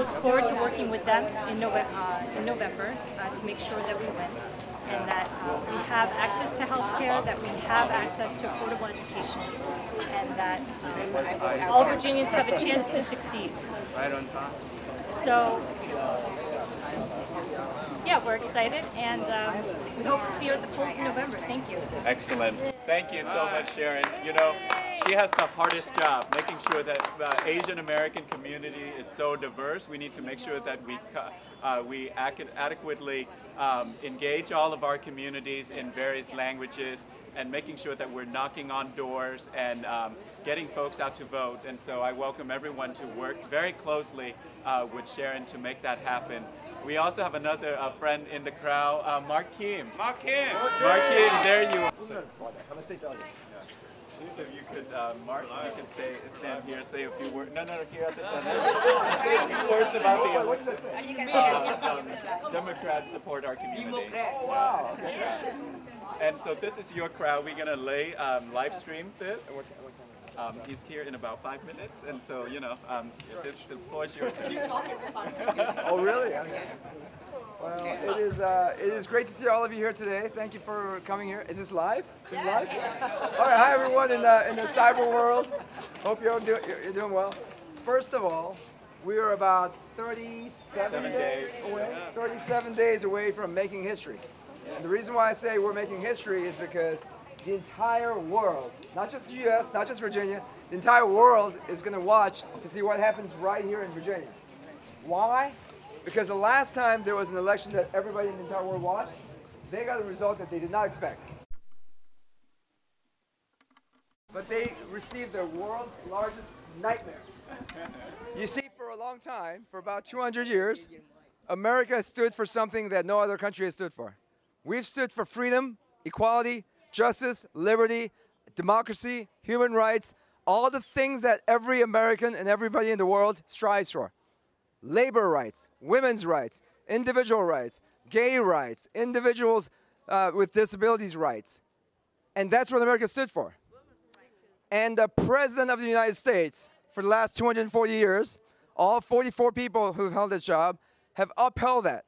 looks forward to working with them in November to make sure that we win, and that we have access to health care, that we have access to affordable education, and that all Virginians have a chance to succeed. Right on top. So, yeah, we're excited, and we hope to see you at the polls in November. Thank you. Excellent. Thank you so much, Sharon. You know, she has the hardest job, making sure that the Asian American community is so diverse. We need to make sure that we adequately engage all of our communities in various languages, and making sure that we're knocking on doors and getting folks out to vote. And so I welcome everyone to work very closely with Sharon to make that happen. We also have another friend in the crowd, Mark Kim. Mark Kim, there you are. So if you could, Mark, you can stand here, say a few words. No, here at the center. Say a few words about the election. Democrats support our community. Oh, wow. And so this is your crowd. We're going to live stream this. He's here in about 5 minutes, and so, you know, the floor is yours. Oh, really? Well, it is great to see all of you here today. Thank you for coming here. Is this live? Is it live? All right, hi everyone in the cyber world. Hope you're doing well. First of all, we are about 37 days away from making history. And the reason why I say we're making history is because the entire world, not just the U.S., not just Virginia, the entire world is going to watch to see what happens right here in Virginia. Why? Because the last time there was an election that everybody in the entire world watched, they got a result that they did not expect. But they received the world's largest nightmare. You see, for a long time, for about 200 years, America stood for something that no other country has stood for. We've stood for freedom, equality, justice, liberty, democracy, human rights, all the things that every American and everybody in the world strives for. Labor rights, women's rights, individual rights, gay rights, individuals with disabilities rights. And that's what America stood for. And the President of the United States, for the last 240 years, all 44 people who've held this job have upheld that.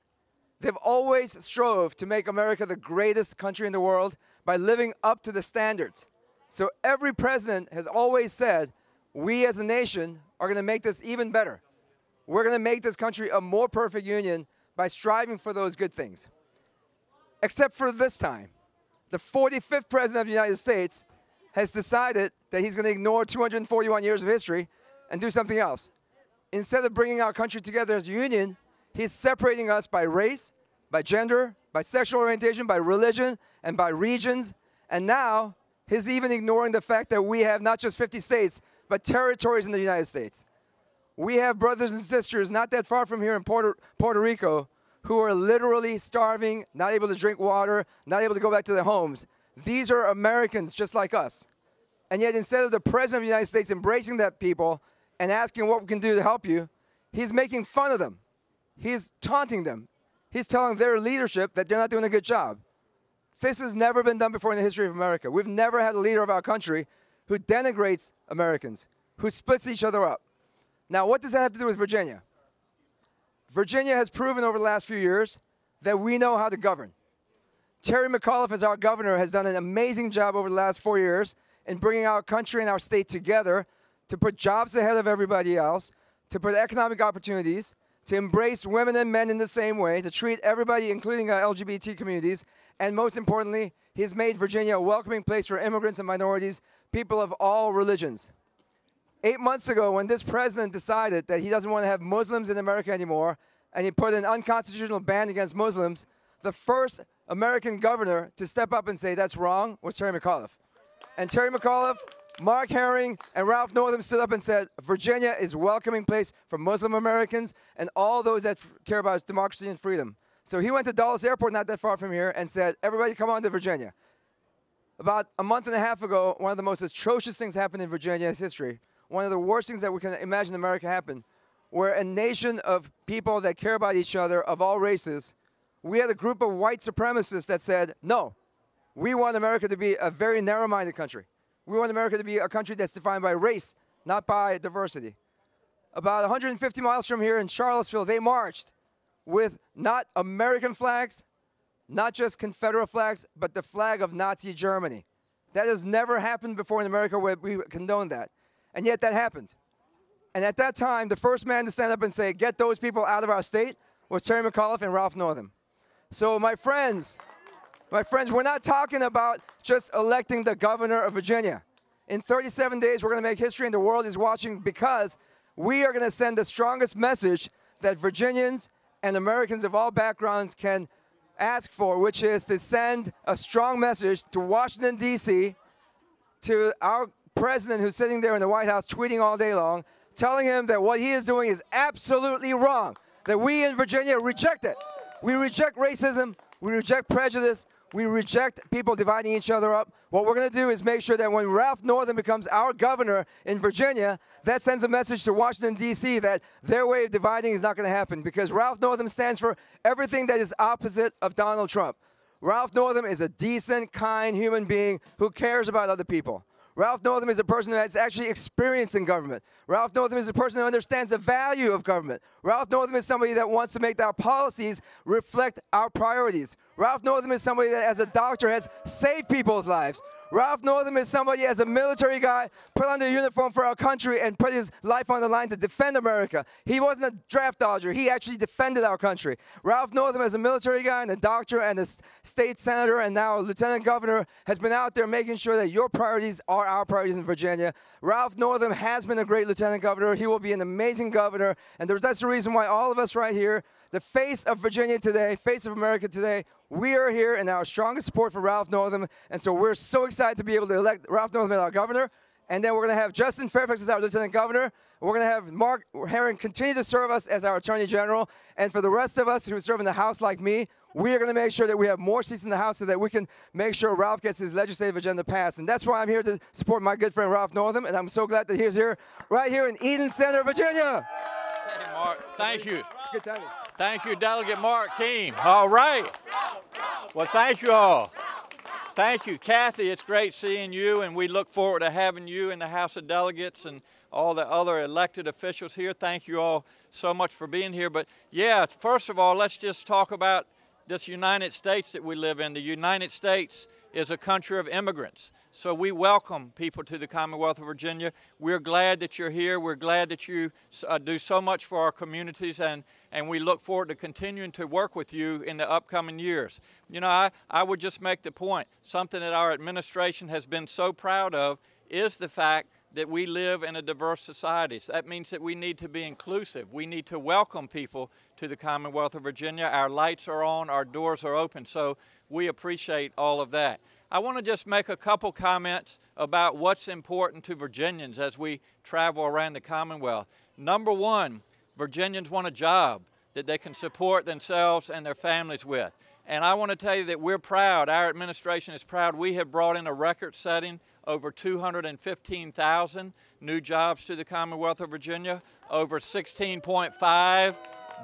They've always strove to make America the greatest country in the world by living up to the standards. So every president has always said, we as a nation are going to make this even better. We're going to make this country a more perfect union by striving for those good things. Except for this time. The 45th President of the United States has decided that he's going to ignore 241 years of history and do something else. Instead of bringing our country together as a union, he's separating us by race, by gender, by sexual orientation, by religion, and by regions. And now, he's even ignoring the fact that we have not just 50 states, but territories in the United States. We have brothers and sisters not that far from here in Puerto Rico who are literally starving, not able to drink water, not able to go back to their homes. These are Americans just like us. And yet instead of the President of the United States embracing that people and asking what we can do to help you, he's making fun of them. He's taunting them. He's telling their leadership that they're not doing a good job. This has never been done before in the history of America. We've never had a leader of our country who denigrates Americans, who splits each other up. Now, what does that have to do with Virginia? Virginia has proven over the last few years that we know how to govern. Terry McAuliffe, as our governor, has done an amazing job over the last 4 years in bringing our country and our state together to put jobs ahead of everybody else, to put economic opportunities, to embrace women and men in the same way, to treat everybody, including LGBT communities, and most importantly, he's made Virginia a welcoming place for immigrants and minorities, people of all religions. 8 months ago, when this president decided that he doesn't want to have Muslims in America anymore, and he put an unconstitutional ban against Muslims, the first American governor to step up and say that's wrong was Terry McAuliffe. And Terry McAuliffe, Mark Herring, and Ralph Northam stood up and said, Virginia is a welcoming place for Muslim Americans and all those that care about democracy and freedom. So he went to Dulles Airport, not that far from here, and said, everybody come on to Virginia. About a month and a half ago, one of the most atrocious things happened in Virginia's history. One of the worst things that we can imagine in America happened, where a nation of people that care about each other, of all races, we had a group of white supremacists that said, no, we want America to be a very narrow-minded country. We want America to be a country that's defined by race, not by diversity. about 150 miles from here in Charlottesville, they marched with not American flags, not just Confederate flags, but the flag of Nazi Germany. That has never happened before in America where we condone that. And yet that happened. And at that time, the first man to stand up and say, get those people out of our state, was Terry McAuliffe and Ralph Northam. So my friends, we're not talking about just electing the governor of Virginia. In 37 days, we're going to make history and the world is watching because we are going to send the strongest message that Virginians and Americans of all backgrounds can ask for, which is to send a strong message to Washington, D.C., to our president who's sitting there in the White House tweeting all day long, telling him that what he is doing is absolutely wrong, that we in Virginia reject it. We reject racism, we reject prejudice, we reject people dividing each other up. What we're going to do is make sure that when Ralph Northam becomes our governor in Virginia, that sends a message to Washington, D.C. that their way of dividing is not going to happen because Ralph Northam stands for everything that is opposite of Donald Trump. Ralph Northam is a decent, kind human being who cares about other people. Ralph Northam is a person who has actually experience in government. Ralph Northam is a person who understands the value of government. Ralph Northam is somebody that wants to make our policies reflect our priorities. Ralph Northam is somebody that, as a doctor, has saved people's lives. Ralph Northam is somebody, as a military guy, put on the uniform for our country and put his life on the line to defend America. He wasn't a draft dodger. He actually defended our country. Ralph Northam, as a military guy and a doctor and a state senator and now a lieutenant governor, has been out there making sure that your priorities are our priorities in Virginia. Ralph Northam has been a great lieutenant governor. He will be an amazing governor. And that's the reason why all of us right here, the face of Virginia today, face of America today, we are here in our strongest support for Ralph Northam. And so we're so excited to be able to elect Ralph Northam as our governor. And then we're going to have Justin Fairfax as our lieutenant governor. We're going to have Mark Herring continue to serve us as our attorney general. And for the rest of us who serve in the House like me, we are going to make sure that we have more seats in the House so that we can make sure Ralph gets his legislative agenda passed. And that's why I'm here to support my good friend Ralph Northam. And I'm so glad that he's here, right here in Eden Center, Virginia. Hey, Mark, thank you. Good timing. Thank you, Delegate Mark Keem. All right. Well, thank you all. Thank you, Cathy. It's great seeing you, and we look forward to having you in the House of Delegates and all the other elected officials here. Thank you all so much for being here. But yeah, first of all, let's just talk about this United States that we live in. The United States is a country of immigrants. So we welcome people to the Commonwealth of Virginia. We're glad that you're here. We're glad that you do so much for our communities, and we look forward to continuing to work with you in the upcoming years. You know, I would just make the point, something that our administration has been so proud of is the fact that we live in a diverse society. So that means that we need to be inclusive. We need to welcome people to the Commonwealth of Virginia. Our lights are on, our doors are open, so we appreciate all of that. I want to just make a couple comments about what's important to Virginians as we travel around the Commonwealth. Number one, Virginians want a job that they can support themselves and their families with. And I want to tell you that we're proud, our administration is proud. We have brought in a record-setting over 215,000 new jobs to the Commonwealth of Virginia, over $16.5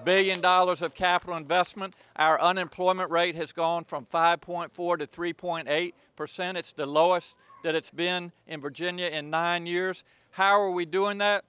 billion of capital investment. Our unemployment rate has gone from 5.4 to 3.8%. It's the lowest that it's been in Virginia in 9 years. How are we doing that?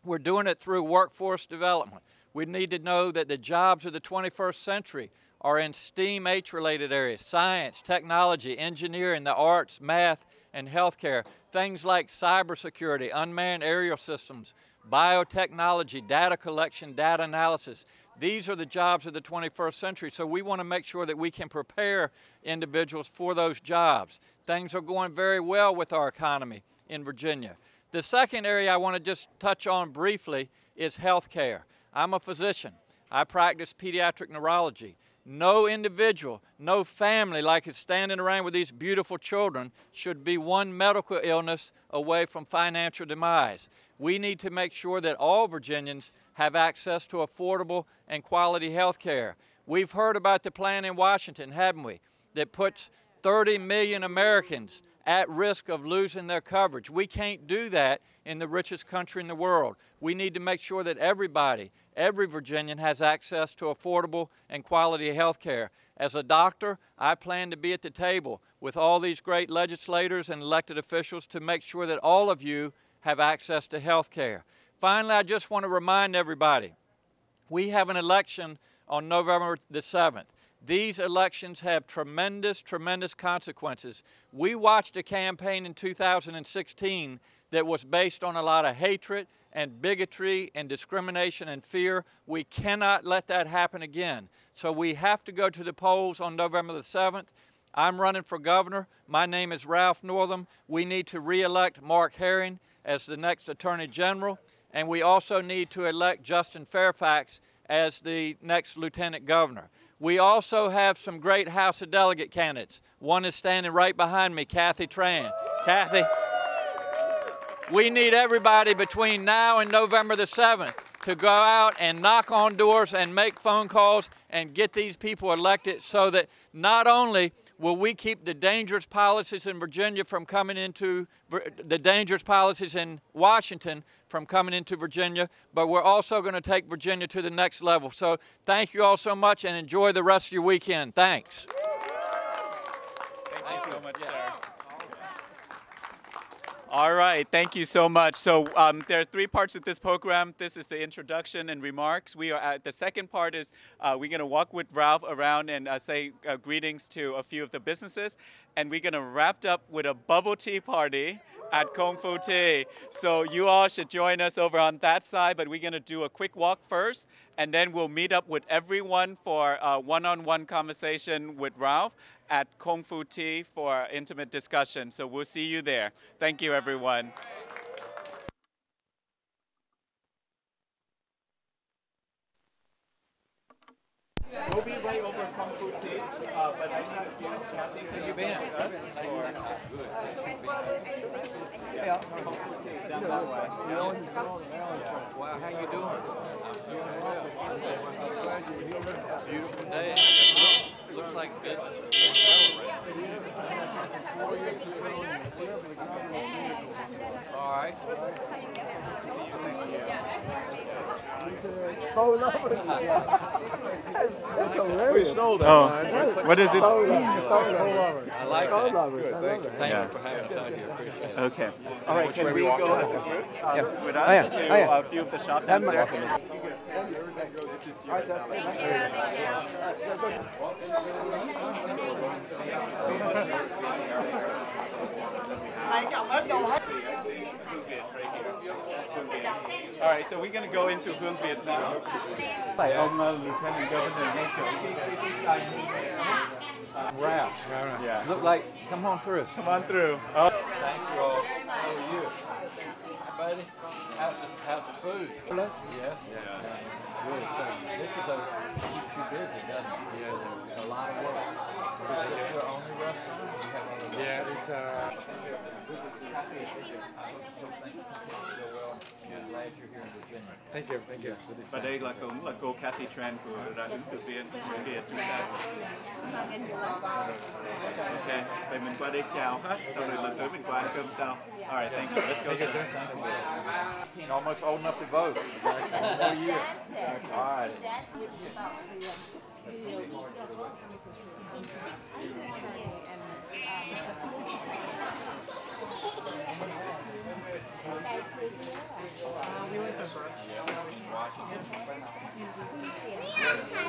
We're doing it through workforce development. We need to know that the jobs of the 21st century are in STEAM H-related areas, science, technology, engineering, the arts, math, and healthcare. Things like cybersecurity, unmanned aerial systems, biotechnology, data collection, data analysis. These are the jobs of the 21st century, so we want to make sure that we can prepare individuals for those jobs. Things are going very well with our economy in Virginia. The second area I want to just touch on briefly is healthcare. I'm a physician. I practice pediatric neurology. No individual, no family like it's standing around with these beautiful children should be one medical illness away from financial demise. We need to make sure that all Virginians have access to affordable and quality health care. We've heard about the plan in Washington, haven't we, that puts 30 million Americans at risk of losing their coverage. We can't do that in the richest country in the world. We need to make sure that everybody, every Virginian has access to affordable and quality health care. As a doctor, I plan to be at the table with all these great legislators and elected officials to make sure that all of you have access to health care. Finally, I just want to remind everybody, we have an election on November the 7th. These elections have tremendous, tremendous consequences. We watched a campaign in 2016 that was based on a lot of hatred and bigotry and discrimination and fear. We cannot let that happen again. So we have to go to the polls on November the 7th. I'm running for governor. My name is Ralph Northam. We need to re-elect Mark Herring as the next Attorney General, and we also need to elect Justin Fairfax as the next Lieutenant Governor. We also have some great House of Delegate candidates. One is standing right behind me, Cathy Trần. Cathy, we need everybody between now and November the 7th to go out and knock on doors and make phone calls and get these people elected so that not only will we keep the dangerous policies in Virginia from coming into, the dangerous policies in Washington from coming into Virginia, but we're also going to take Virginia to the next level. So thank you all so much and enjoy the rest of your weekend. Thanks. Thank you so much, sir. All right, thank you so much. So there are three parts of this program. This is the introduction and remarks. We are at the second part is we're going to walk with Ralph around and say greetings to a few of the businesses. And we're going to wrap up with a bubble tea party at Kung Fu Tea. So you all should join us over on that side, but we're going to do a quick walk first, and then we'll meet up with everyone for a one-on-one conversation with Ralph at Kung Fu Tea for intimate discussion. So we'll see you there. Thank you, everyone. We'll be right over Kung Fu Tea, but I need a few. Cathy, can you be with us? Yeah, Kung Fu Tea, down that way. Wow, how you doing? Beautiful day. Looks like business is going well around. All right. That's hilarious. Oh, what is it? I like that. Thank you for having us out here. Appreciate it. Okay. All right, can we go as a group with us to a few of the shop there? All right, so we're going to go into Hương Việt now. Phải ông Lieutenant Governor. Ralph. Yeah. Look like, come on through. Come on through. Oh. Thank you all. How are you? Hi, buddy. How's the food? Yeah. Good. So this is keeps you busy, doesn't it? Yeah. A lot of work. Is this your only restaurant? You have other Yeah, it's I'm glad you're here in Virginia. Thank you. Và đây là cũng là cô Cathy Trần của ứng cử viên người Việt chúng ta. Ok, vậy mình qua đây chào ha. Sau rồi lần tới mình qua ăn cơm sau. All right, thank you. Let's go. Sir. Almost old enough to vote. One more year. All right.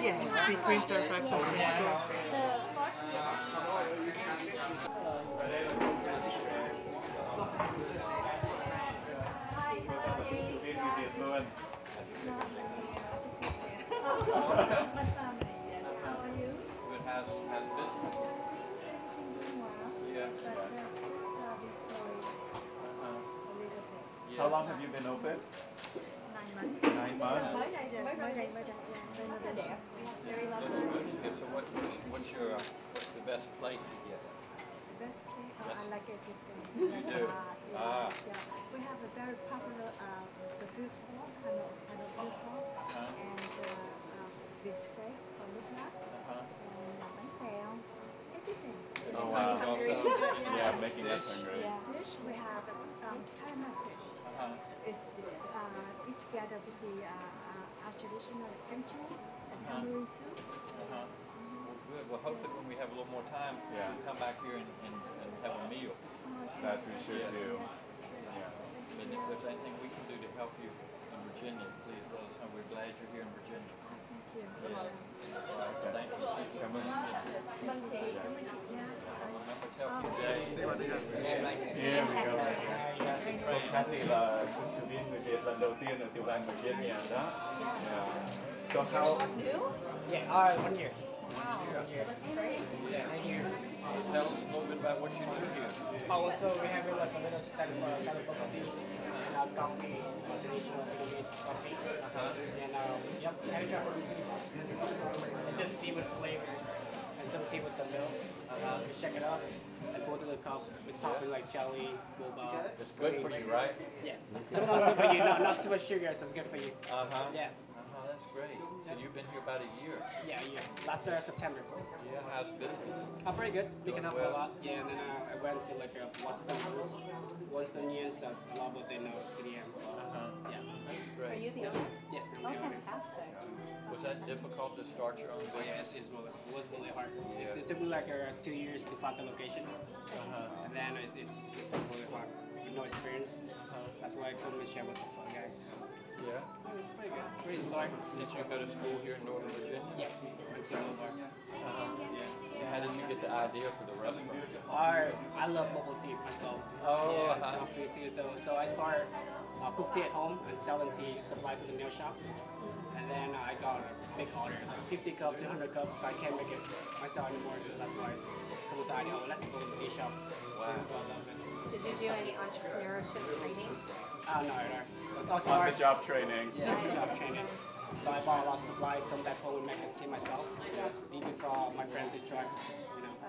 Yeah, just between Fairfax and Springfield. How long have you been open? 9 months. So what's the best plate to get? Best plate? Oh, I like everything. You do? Yeah. We have a very popular the beef pork, Hanoi beef pork, and beef steak, and bánh xèo, everything. Oh wow! Yeah, making us hungry. Yeah. Fish, we have calamari fish. It's eat together with the our traditional kimchi and tamarind soup. Good. Well, hopefully when we have a little more time, we'll come back here and have a meal. That's what we should do. Yeah. there's anything we can do to help you in Virginia, please let us know. We're glad you're here in Virginia. Thank you. Yeah. All right, thank you. Thank you. Come on. Cảm ơn chị nha. Remember, tell people. Here we go. Cô Cathy là ứng viên người Việt lần đầu tiên ở tiểu bang Virginia đó. Yeah. So how? Yeah, 1 year. Wow, that's great. Yeah, 1 year. Tell us a little bit about what you do here. Oh, so we have like a little stand for selling coffee and coffee, traditional Vietnamese coffee. And yep, any chocolate it's just tea with flavor and some tea with the milk. You shake it up and pour to the cup with topping like jelly, boba. It's good for you, right? Yeah, sometimes good for you. Not too much sugar, so it's good for you. Yeah. That's great. So you've been here about a year. Yeah, a year. Last September. Yeah, how's business? Pretty good. Picking up a lot. Yeah, and then I went to like Western Union, so a lot of what they know to the end. Yeah. That's great. Are you the owner? Yes, I'm Oh, the owner. fantastic. Was that difficult to start your own Oh yeah, business? it was really hard. Yeah. It took me like 2 years to find the location, and then it's really hard with no experience. That's why I couldn't share with the guys. Yeah. Pretty good. Pretty start. Did you go to school here in Northern Virginia? Yeah. Went to Nova. Yeah. How did you get the idea for the restaurant? I love bubble tea myself. Oh, Yeah, coffee tea though. So I started cook tea at home and selling tea supplied to the nail shop. And then I got a big order, like 50 cups, 200 cups, so I can't make it myself anymore. So that's why I come with the idea, let's go to the tea shop. Wow. So I love it. Did you do any entrepreneurship training? No. On the job training. Yeah, job training. So I bought a lot of supply, come back home and make the tea myself. Even for my friends to try,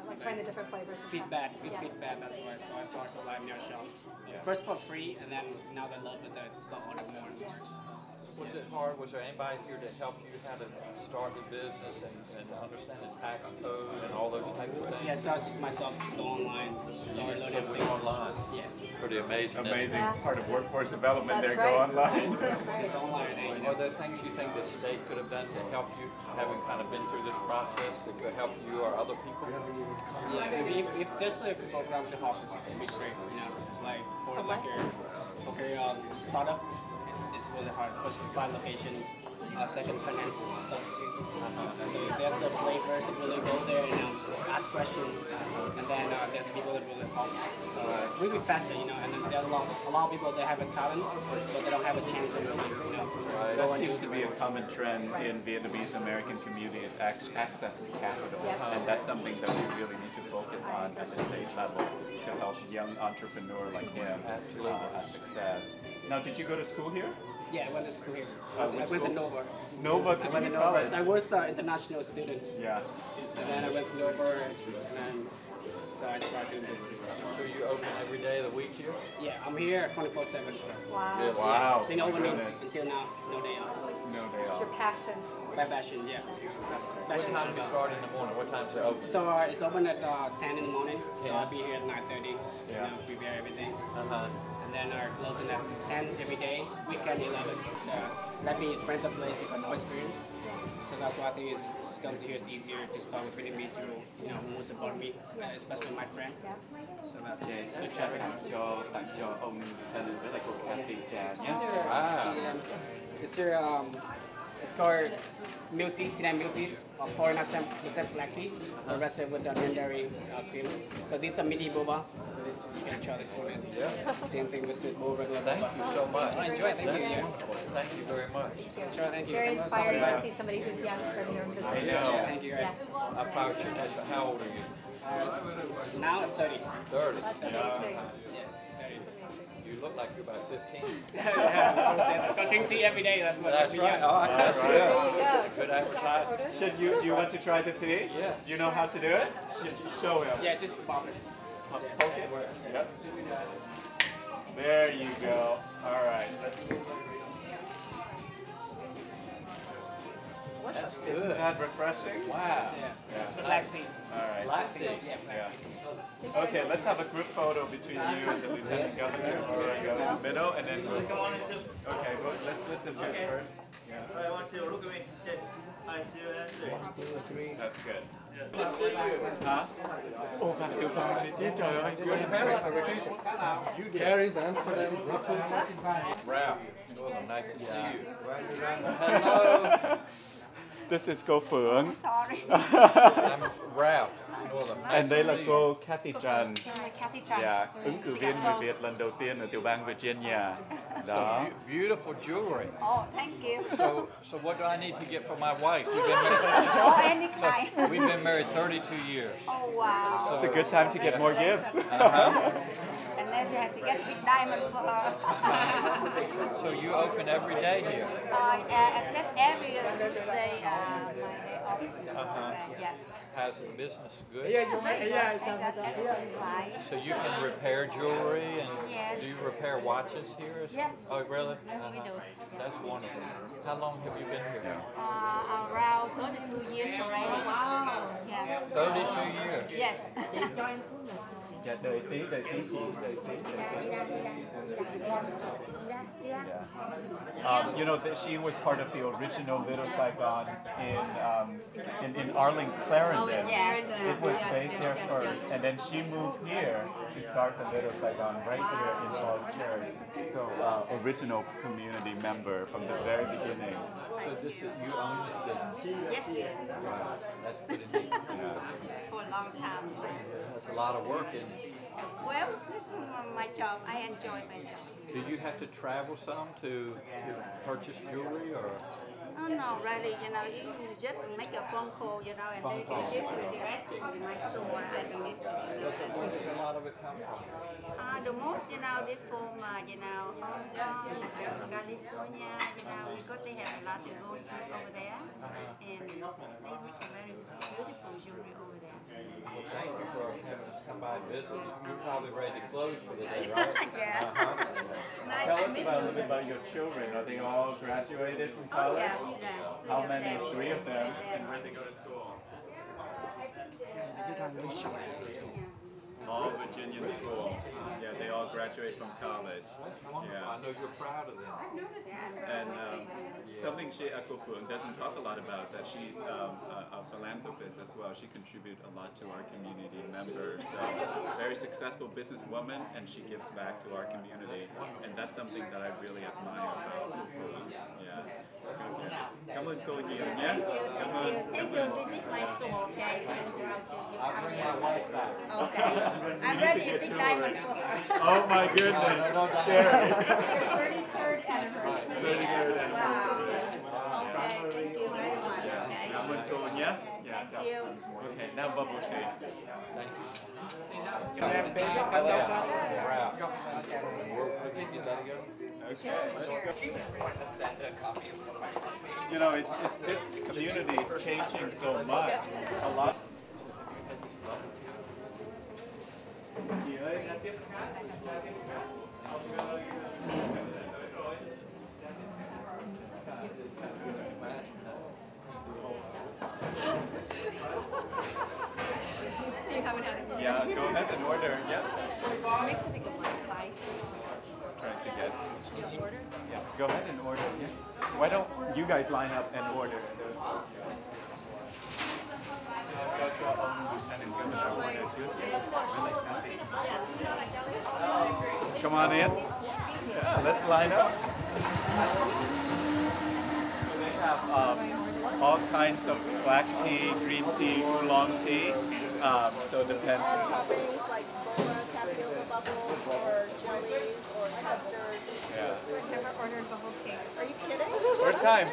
Like trying the different flavors. feedback, good feedback, that's why. So I started supplying nail shop. First for free, and then now they love it, they start ordering more and more. Was it hard? Was there anybody here to help you how to start the business and understand the tax code and all those types of things? Yeah, so I just myself just go online, You learn just everything. online. Yeah, Pretty amazing. isn't it? Amazing part of workforce development That's there. Go right. online. just online. And Are there things you think the state could have done to help you, having kind of been through this process, that could help you or other people? yeah, if there's like a program to help, it'd be great. It's like for like your startup, it's really hard. First, find location. Second, finance stuff too. So if there's the flavors that really go there and ask questions, and then there's people that really help. So really faster, and then there's a lot of people that have a talent, but they don't have a chance to really, That go seems into to be a common trend in Vietnamese American communities, access to capital. And that's something that we really need to focus on at the state level to help young entrepreneur like him have success. Now, did you go to school here? Yeah, I went to school here. I went to Nova. Nova I went to Community Nova. College. I was an international student, Yeah. and then I went to Nova, and then so I started doing this stuff. So you open every day of the week here? Yeah, I'm here 24/7. So. Wow. Wow. Seen overnight Goodness. until now, no day off. No day It's your off. passion. My passion, yeah. That's What passion. time do you start in the morning? What time is it open? So it's open at 10 in the morning, so I'll be here at 9:30. Yeah. Prepare everything. Uh-huh. And then our closing at 10 every day, weekend 11. Let me rent the place with no experience. So that's why I think it's come to here, it's easier to start with Vietnamese people, who will support me, especially my friend. So that's Để good traffic. tặng cho ông thân với lại cô Cathy Trần nhé. Wow. It's here, it's called milk tea, tea milk tea, 49% black tea, the rest of it with the non-dairy cream. So these are mini boba, so this you can try this one. Yeah. Same thing with the regular Thank boba. you so much. I enjoy it, thank you. That's Yeah. wonderful. Thank you very much. Sure, thank you. Very Thank you. inspiring to see somebody who's young starting their own business. I know. Thank you guys. I probably should ask you, how old are you? Now I'm 30. 30. That's amazing. You look like you're about 15. Yeah, I drink tea every day, that's what That's keeps me right. young. Oh, that's There good. you go. Good advertising. Do you want to try the tea? Yeah. Do you know how to do it? Show him. Yeah, just pop it. Poke it. Yep. There you go. All right. What's Isn't that refreshing? Wow. Black tea. All right. Black tea. Yeah. Okay, let's have a group photo between you and the Lieutenant Governor. There you go, in the middle, and then we'll... Okay, well, let's let them get first. Yeah. I want you to look at me. I see you answer. That's good. Hả? Ồ, Phạm Tiểu Phạm này chứ, trời ơi. Carries Amsterdam, Brussels. Ralph, nice to see you. Hello. This is cô Phượng. Sorry. I'm Ralph Northam. Nice And đây to là see you. cô Cathy Trần. Cathy Trần. Dạ, ứng cử viên người Việt lần đầu tiên ở tiểu bang Virginia. Đó. Beautiful jewelry. Oh, thank you. So what do I need to get for my wife? We've been married, Oh, any kind. we've been married 32 years. Oh, wow. It's a good time to get more gifts. And then you have to get big diamond for her. So you open every day here? Except every Tuesday, my day off. Yes. How's the business good? Thank God everything fine. So you can repair jewelry and Yes. do you repair watches here? Yeah. Oh, really? We do. That's wonderful. How long have you been here? Around 32 years already. Wow. Yeah. 32 years. Yes. Dạ, đợi tí chị, đợi tí. You know that she was part of the original Little Saigon in Arling, Clarendon. Yes. It was based there first, and then she moved here to start the Little Saigon right here in Falls Church. So original community member from the very beginning. So this is, you own this business? Yes. Wow, that's pretty neat. Yeah. For a long time. That's a lot of work, isn't it? Well, this is my job. I enjoy my job. Do you have to travel some to purchase jewelry or? Oh no, really, you know, you just make a phone call, you know, and they can ship you direct to my store. I don't need to, Where does a lot of it come from? The most, you know, they from, you know, Hong Kong, California, you know, because they have a lot of goldsmith over there, and they make a very beautiful jewelry over there. Well, thank you for having us come by and visit. You're probably ready to close for the day, right? Yeah. Nice Tell to us meet about a you. little bit about your children. Are they all graduated from Oh, college? yes, How many? 3 of them. And where they go to school? All Virginian school. Yeah, they all graduate from college. Yeah. I know you're proud of them. And something Cô Phượng doesn't talk a lot about is that she's a philanthropist as well. She contributes a lot to our community members. So, very successful businesswoman, and she gives back to our community. And that's something that I really admire about Cô Phượng. Yeah. Okay. Cảm ơn cô nhiều nhé. Cảm ơn. Thank you. Visit my store, okay? I'll bring my wife back. Okay. I'm ready to big diamond for her. Oh my goodness, scary. 33rd anniversary. 33rd anniversary. Wow. Okay, thank you very much. Okay. Cảm ơn cô nhé. Yeah. Thank you. Okay, now bubble tea. Thank you. You know, it's this community is changing so much. A lot. Chị ơi, ra tiếp khác. So you haven't had it. Yeah, go ahead and order. Yeah. It makes me think of like Thai. Trying to get. Should you order? Yeah, go ahead and order. Yeah. Why don't you guys line up and order? Come on in. Yeah, let's line up. So they have all kinds of black tea, green tea, oolong tea. So it depends. Toppings like boba, tapioca bubbles, or jellies, or custard. Yeah. So I've never ordered bubble tea. Are you kidding? First time.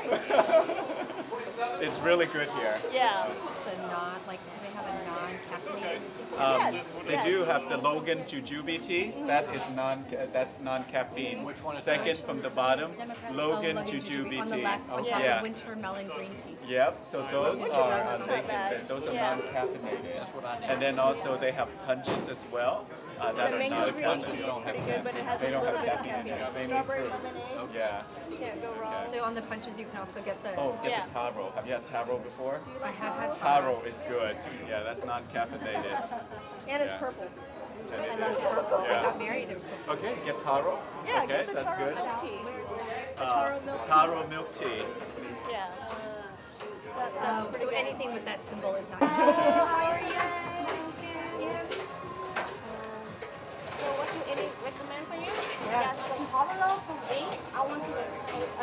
It's really good here. Yeah. The non, like, do they have a non-caffeinated? They do have the Logan Jujube tea. That is that's non-caffeine. Which one is Second from the bottom, Logan Jujube On the tea. left, which has Yeah. the winter melon green tea. Yep. So those are That's not bad. those are Yeah. non-caffeinated. That's what I need. And then also they have punches as well. that The are mango not green caffeinated. tea is pretty good, but it has They a don't little have bit of caffeine in caffeine. it. Mainly Strawberry fruit. lemonade, Yeah. can't go wrong. So on the punches, you can also get the. Oh, get the taro. Have you had taro before? I have had Taro is good. Yeah, that's non-caffeinated. And it's Yeah. purple. And it I love is. purple. I Yeah. got married in purple. Okay, get taro. Yeah, Okay, get the that's taro good. milk tea. The taro milk tea. Taro milk tea. Yeah. That's pretty So good. anything with that symbol is not. So what do you recommend for you? Yes, some pomelo from A. I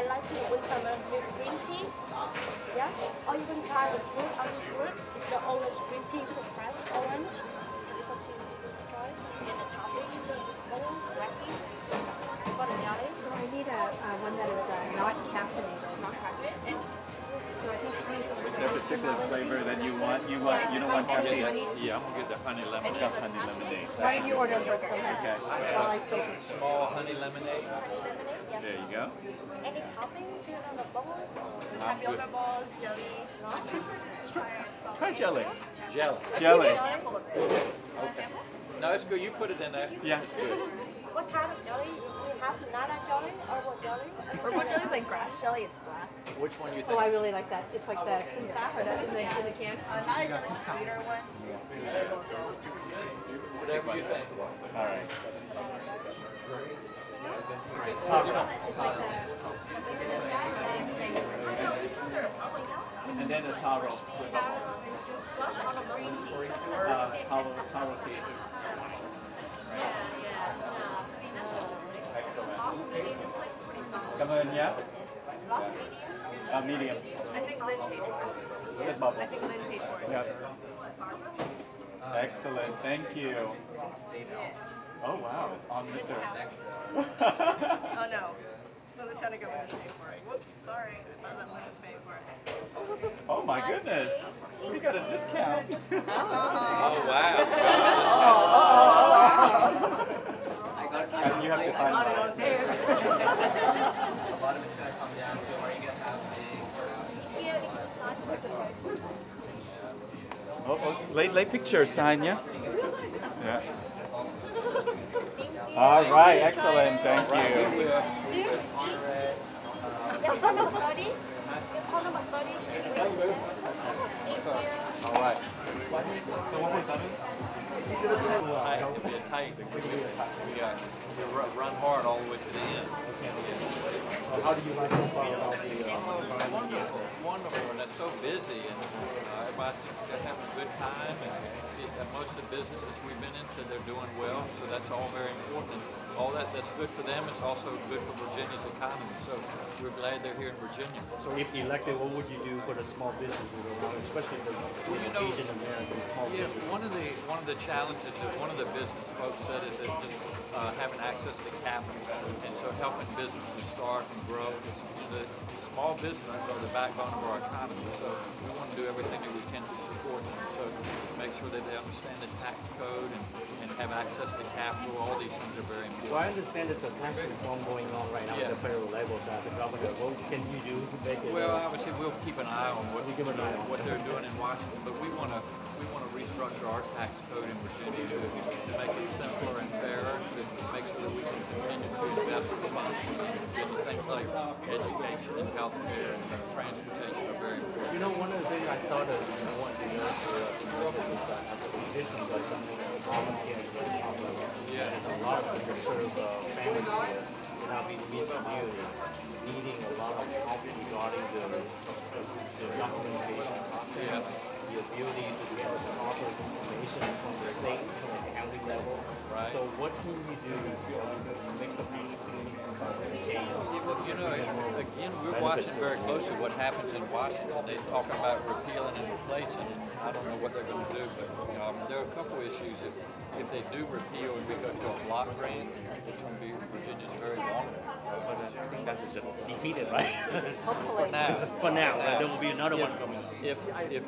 like to winter milk green tea. Yes, or you can try the fruit on the fruit. It's the orange green tea with the fresh orange. So it's up to you guys. And the topping, the bowls, wacky, for the jelly. So I need one that is not caffeinated. Not caffeinated. So I think Is there a particular flavor that you want? You don't want caffeine? Yeah, I'm gonna get the honey I've lemonade. got honey lemonade. why don't you order first? Okay. While I take it. Small honey lemonade. There you go. Any topping to the bowls? I'm good. Yogurt balls, jelly. Try jelly. Jelly. Jelly. Sample of it. No, it's good. You put it in there. Yeah. What kind of jelly? We have nana jelly or what jelly? Purple jelly is like grass jelly, it's black. Which one you Oh, think? I really like that. It's like the sinsap in the can. Nana jelly is a sweeter one. Whatever you think. All right. It's like the. And then the taro. Taro tea. Excellent. Come on, yeah? Medium. I think Lynn paid for it. Just bubble. I think Lynn paid for it. Yeah. Excellent. Thank you. Oh wow, it's on the Oh no. I was trying to go in and pay for it. Whoops, sorry. I thought that Lynn was paying for it. Oh my goodness. We got a discount. Oh wow. And you have to find mine. A lot of it's gonna come down to are you gonna have Late picture sign, yeah? Yeah. All right, excellent. Thank you. All right. Tight. It'll be a tight. Yeah. You run hard all the way to the end. How do you like so far about the Wonderful, wonderful, and it's so busy, and everybody seems to be having a good time, and most of the businesses we've been in said they're doing well, so that's all very important. All that's good for them, it's also good for Virginia's economy, so we're glad they're here in Virginia. So if elected, what would you do for the small businesses around, especially the Asian American small businesses? One of the challenges that one of the business folks said is that just having access to capital, and so helping businesses start and grow. The small businesses are the backbone of our economy, so we want to do everything that we can to support them. So make sure that they understand the tax code and have access to capital. All these things are very important. So I understand there's a tax reform going on right now at the federal level that the governor, what can you do to make it? Well, obviously we'll keep an eye on what they're doing in Washington, but we want to restructure our tax code in Virginia to make it simpler and fairer, to make sure that we can continue to invest responsibly in Virginia. Things like education and health care and transportation are very important. You know, one of the things I thought of, one of the is that as a condition, like something like Obamacare is very popular. Yeah. And a lot of underserved families in our Vietnamese community needing a lot of help regarding the documentation process, the ability to get the proper information from the state, from the county level. Right. So what can we do to make some You know, again, we're watching very closely what happens in Washington. They're talking about repealing and replacing, and I don't know what they're going to do, but there are a couple issues. If they do repeal and we go to a block grant, it's going to be Virginia's very vulnerable. But I think that's just defeated, right? For now. For now, so there will be another one coming. If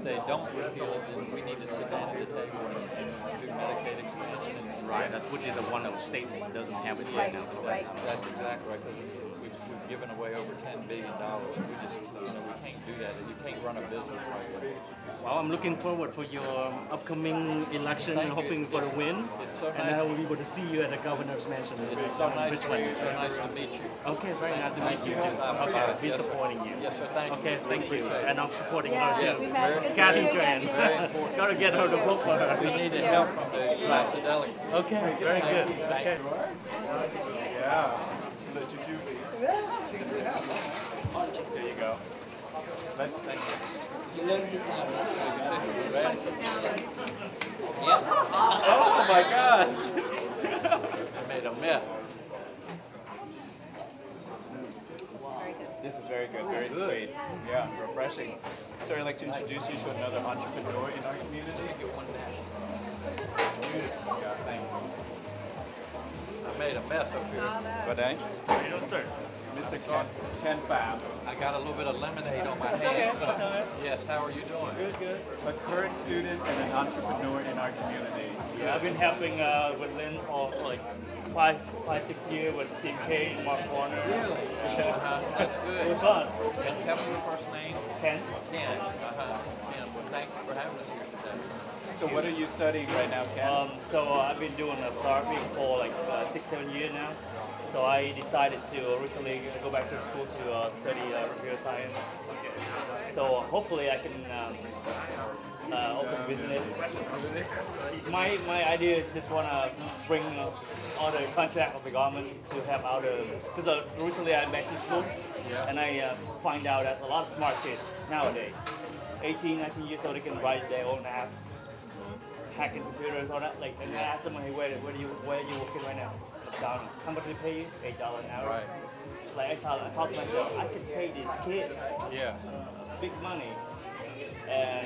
they don't repeal it, then we need to sit down at the table and do Medicaid expansion. Right, which is the one that state doesn't have it right now. That's exactly right. Because we we've given away over $10 billion. We just, we can't do that. You can't run a business like that. Well, I'm looking forward for your upcoming election and hoping for a win. It's so nice. And I will be able to see you at the governor's mansion. It's so nice to meet you. So nice to meet you. Okay, very nice to meet you too. Okay, I'll be supporting you. Yes, sir. Thank you. Okay, thank you. Appreciate it. And I'm supporting Yeah, her too. we've had good Cathy to see you Trần. again. Very important. Gotta get her to vote for her. We need the help from the class of delegates. Okay, very good. Okay. Yeah. Let you do me. There you go. Let's thank you. You learn this time. Oh my gosh! I made a mess. This is very good, very sweet. Yeah, refreshing. So I'd like to introduce you to another entrepreneur in our community. Beautiful. Yeah, thank you. I made a mess up here. But Sir. Mr. Ken Pham, I got a little bit of lemonade on my hands. So, yes, how are you doing? Good, good. a current student and an entrepreneur in our community. Yeah, I've been helping with Lynn for like 6 years with Team K and Mark Warner. Really? That's good. It was fun. And tell me your first name. Ken. Ken. Ken, well, thank you for having us here today. So what are you studying right now, Ken? So I've been doing therapy for like 6-7 years now. So I decided to recently go back to school to study computer science. So hopefully I can open a business. My idea is just want to bring all the contract of the government to help out because originally I went to school and I find out that a lot of smart kids nowadays, 18, 19 years old, they can write their own apps, hacking computers, all that. Like, and I asked them, hey, where are you working right now? Down. How much do they pay you? $8 an hour. Right. Like I thought to myself, I can pay these kids big money, and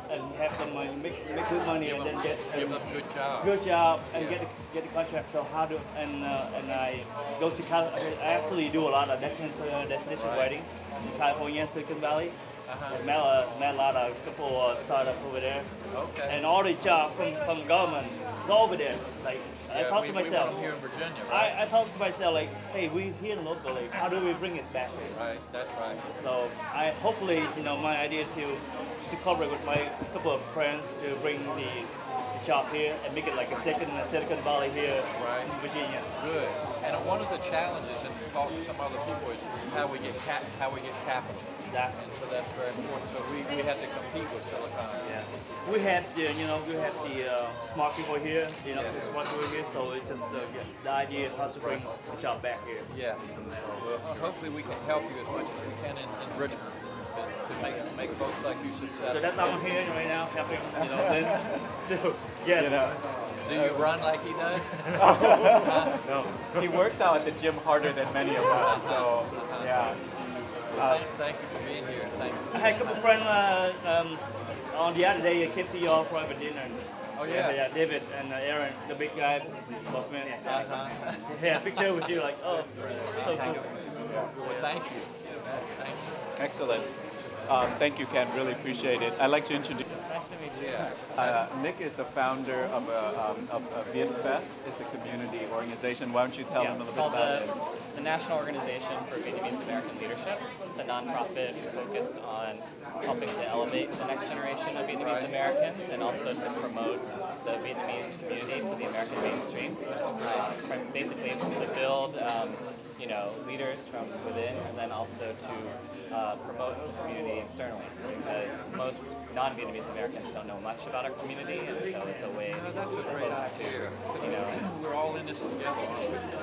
and have them make good money, and then get give them a good job, and get the contract. So how do and I go to California. I actually do a lot of destination wedding in California, Silicon Valley. Met a lot of couple startups over there, and all the jobs from government go over there. Like I talked to myself. Here in Virginia, right? I talked to myself like, hey, we here locally. How do we bring it back? Right, that's right. So I hopefully, my idea to collaborate with my couple of friends to bring the job here and make it like a second Silicon Valley here in Virginia. Good. And one of the challenges, and talk to some other people, is how we get capital. And so that's very important. So we have to compete with Silicon. Yeah. We have the smart people here, the smart people here. So it's just the idea of how to bring the job back here. Yeah. Well, hopefully we can help you as much as we can in Richmond to make folks like you successful. So that's how I'm here right now, helping Lynn to get. Do you run like he does? No. He works out at the gym harder than many of us. So yeah. Thank you for being here. Thank you. I had a couple of friends on the other day. I came to your private dinner. Oh yeah. Yeah, David and Aaron, the big guy, both men. Yeah, picture with you, like, oh, so cool. Well, thank you. Thank you. Excellent. Thank you, Ken. Really appreciate it. I'd like to introduce. Nice to meet you. Nick is the founder of Viên Fest. It's a community organization. Why don't you tell them a little bit about it? The National Organization for Vietnamese American Leadership. It's a nonprofit focused on helping to elevate the next generation of Vietnamese Americans and also to promote the Vietnamese community to the American mainstream. Basically to build leaders from within, and then also to promote the community externally, because most non-Vietnamese Americans don't know much about our community, and so it's a way for folks to, we're all in this together.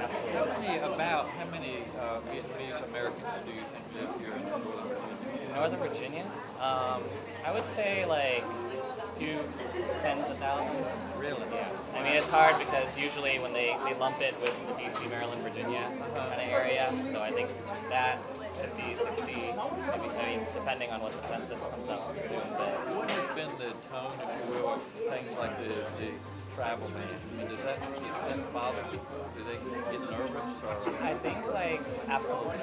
Absolutely. How many Vietnamese Americans do you think live here in Northern Virginia? Northern Virginia? I would say like a few tens of thousands. Really? Yeah. I mean, it's hard because usually when they lump it with the DC, Maryland, Virginia kind of area, so I think that 50, 60, maybe depending on what the census comes up soon. But what has been the tone, if you will, of things like the travel ban? I mean, does that bother people? Do they get nervous? Or? I think absolutely,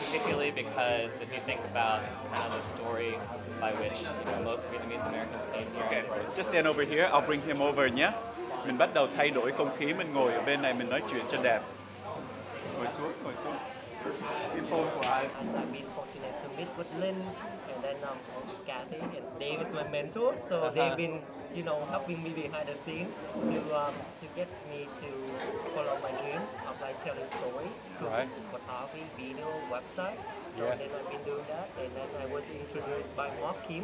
particularly because if you think about kind of the story by which most Vietnamese Americans came here. Okay, just stand over here. I'll bring him over nhé. Mình bắt đầu thay đổi không khí. Mình ngồi ở bên này mình nói chuyện cho đẹp. Ngồi xuống, ngồi xuống. I've been fortunate to meet with Lynn and then Cathy and Dave is my mentor. So they've been, helping me behind the scenes to get me to follow my dream of like telling stories through photography, video, website. So then I've been doing that, and then I was introduced by Mark Kim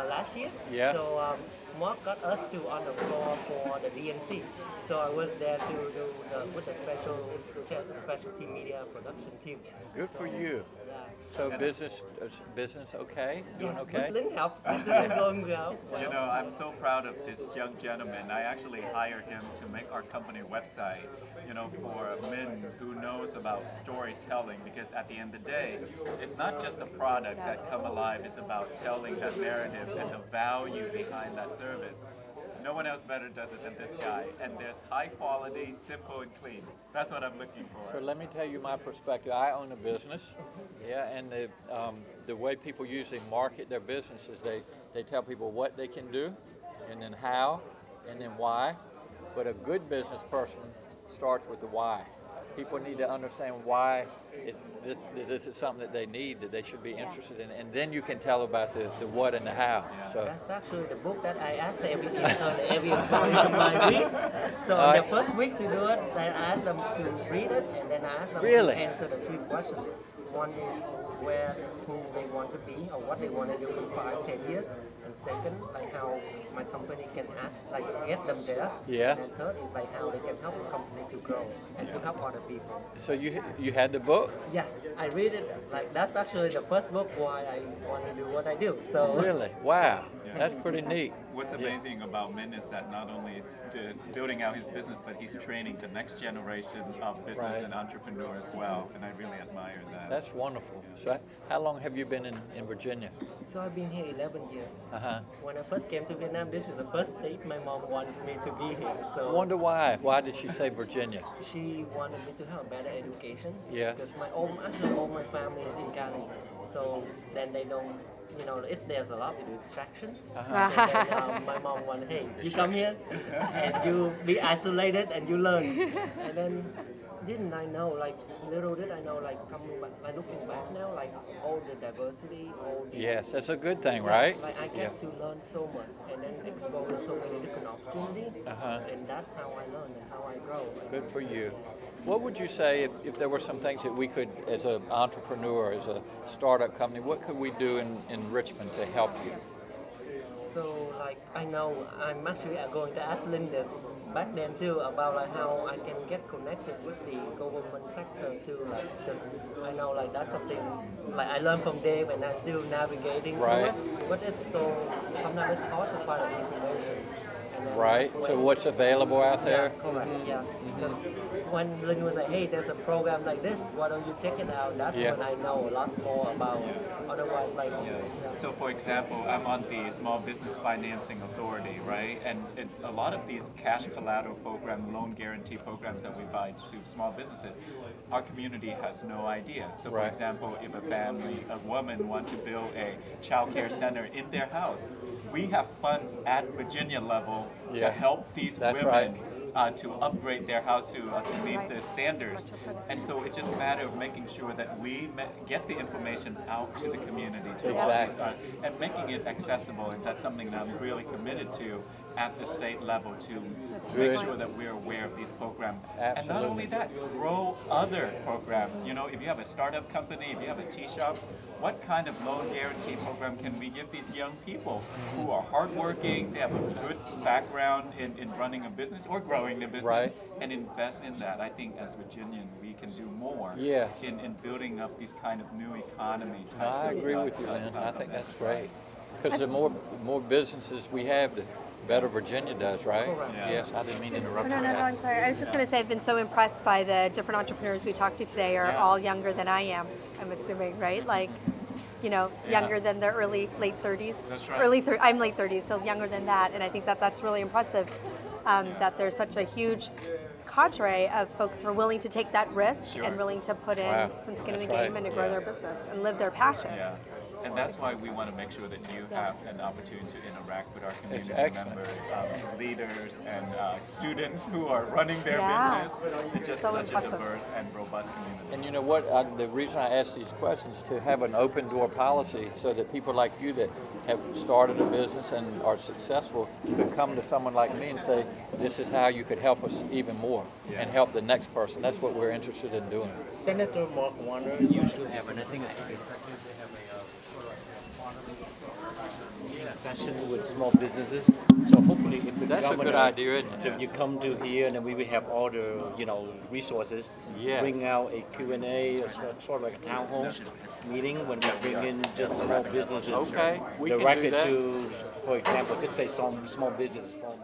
last year. Yeah. So Mark got us on the floor for the DNC. So I was there to do with the specialty media production team. Good for you. Yeah. So business okay? Doing okay? With Lynn help, business is going well. You know, I'm so proud of this young gentleman. I actually hired him to make our company website, for men who knows about storytelling, because at the end of the day, it's not just a product that come alive, it's about telling that narrative and the value behind that service. No one else better does it than this guy, and there's high quality, simple and clean. That's what I'm looking for. So let me tell you my perspective. I own a business, and the way people usually market their business is they tell people what they can do, and then how, and then why. But a good business person starts with the why. People need to understand why this is something that they need, that they should be interested in, and then you can tell about the what and the how. So that's actually the book that I asked every intern, every employee to read. So the first week to do it, I asked them to read it, and then I asked them to answer the 3 questions. One is who they want to be, or what they want to do in 5-10 years, and second, like how my company can get them there. Yeah. And third is like how they can help the company to grow and to help other people. So you had the book? Yes, I read it. Like that's actually the first book why I want to do what I do. So really, wow, that's pretty neat. What's amazing about Min is that not only is building out his business, but he's training the next generation of business and entrepreneur as well, and I really admire that. That's wonderful. So how long have you been in Virginia? So I've been here 11 years. When I first came to Vietnam, this is the first state my mom wanted me to be here. So I wonder why. Why did she say Virginia? She wanted me to have better education. Yeah. Because all my family is in Cali. So then they don't, there's a lot of distractions. So then, my mom wanted, hey, you come here and you be isolated and you learn. And then didn't I know, little did I know, coming back, looking back now, all the diversity, all the... Yes, that's a good thing, right? I get to learn so much and then explore so many different opportunities. And that's how I learn and how I grow. Good for you. What would you say if there were some things that we could, as an entrepreneur, as a startup company, what could we do in Richmond to help you? So, I know I'm actually going to ask Linda back then too about how I can get connected with the government sector too, because I know that's something I learned from Dave and I'm still navigating through it. But it's sometimes it's hard to find the information. Right. So what's available out there? Yeah, correct. Yeah. Because when Lynn was like, hey, there's a program like this, why don't you check it out? That's when I know a lot more about it. Otherwise, So, for example, I'm on the Small Business Financing Authority, right? And a lot of these cash collateral program, loan guarantee programs that we provide to small businesses, our community has no idea. So, for example, if a woman wants to build a child care center in their house, we have funds at Virginia level to help these women to upgrade their house to meet the standards. And so it's just a matter of making sure that we get the information out to the community and making it accessible. And that's something that I'm really committed to at the state level to make sure that we're aware of these programs. And not only that, grow other programs. If you have a startup company, if you have a tea shop, what kind of loan guarantee program can we give these young people who are hardworking, they have a good background in running a business or growing the business, and invest in that? I think as Virginians, we can do more in building up these kind of new economy. I agree with you, Lynn. I think that's great. Because the more businesses we have, the better Virginia does, right? Yes, I didn't mean to interrupt you. No, I'm sorry. I was just going to say I've been so impressed by the different entrepreneurs we talked to today are all younger than I am, I'm assuming, right? Younger than their late 30s. That's right. I'm late 30s, so younger than that. And I think that's really impressive that there's such a huge cadre of folks who are willing to take that risk and willing to put in some skin in the game and to grow their business and live their passion. And that's why we want to make sure that you have an opportunity to interact with our community members, leaders, and students who are running their business. It's just such a diverse and robust community. And you know what? The reason I ask these questions to have an open door policy so that people like you that have started a business and are successful could come to someone like me and say, this is how you could help us even more and help the next person. That's what we're interested in doing. Senator Mark Warner used to have, and I think they have a session with small businesses. So hopefully, if the That's a good idea, isn't it? If you come to here, and then we will have all the resources. Bring out a Q&A, sort of like a town hall meeting when we bring in just small businesses. Okay, we can do directed that. to, for example, just say some small business from